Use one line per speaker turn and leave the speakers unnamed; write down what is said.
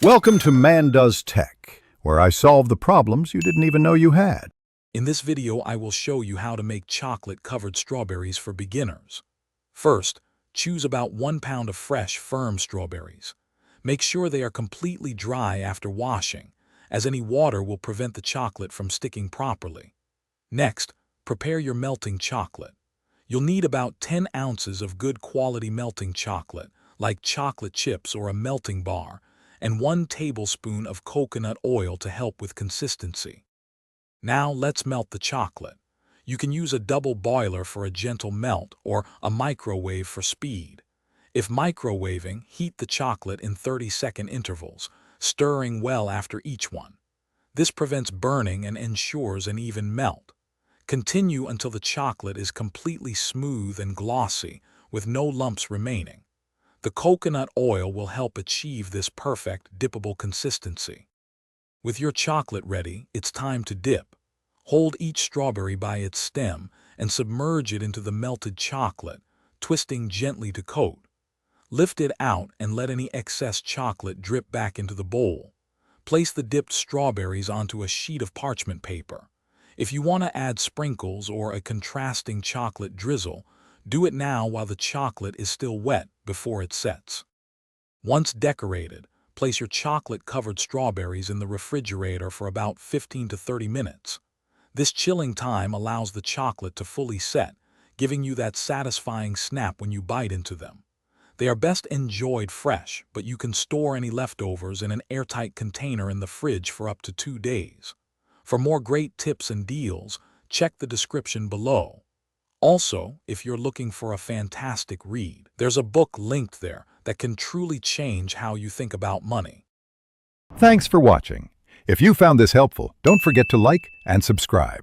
Welcome to Man Does Tech, where I solve the problems you didn't even know you had.
In this video, I will show you how to make chocolate-covered strawberries for beginners. First, choose about 1 pound of fresh, firm strawberries. Make sure they are completely dry after washing, as any water will prevent the chocolate from sticking properly. Next, prepare your melting chocolate. You'll need about 10 ounces of good quality melting chocolate, like chocolate chips or a melting bar, and 1 tablespoon of coconut oil to help with consistency. Now let's melt the chocolate. You can use a double boiler for a gentle melt or a microwave for speed. If microwaving, heat the chocolate in 30-second intervals, stirring well after each one. This prevents burning and ensures an even melt. Continue until the chocolate is completely smooth and glossy, with no lumps remaining. The coconut oil will help achieve this perfect dippable consistency. With your chocolate ready, it's time to dip. Hold each strawberry by its stem and submerge it into the melted chocolate, twisting gently to coat. Lift it out and let any excess chocolate drip back into the bowl. Place the dipped strawberries onto a sheet of parchment paper. If you want to add sprinkles or a contrasting chocolate drizzle, do it now while the chocolate is still wet before it sets. Once decorated, place your chocolate-covered strawberries in the refrigerator for about 15 to 30 minutes. This chilling time allows the chocolate to fully set, giving you that satisfying snap when you bite into them. They are best enjoyed fresh, but you can store any leftovers in an airtight container in the fridge for up to 2 days. For more great tips and deals, check the description below. Also, if you're looking for a fantastic read, there's a book linked there that can truly change how you think about money.
Thanks for watching. If you found this helpful, don't forget to like and subscribe.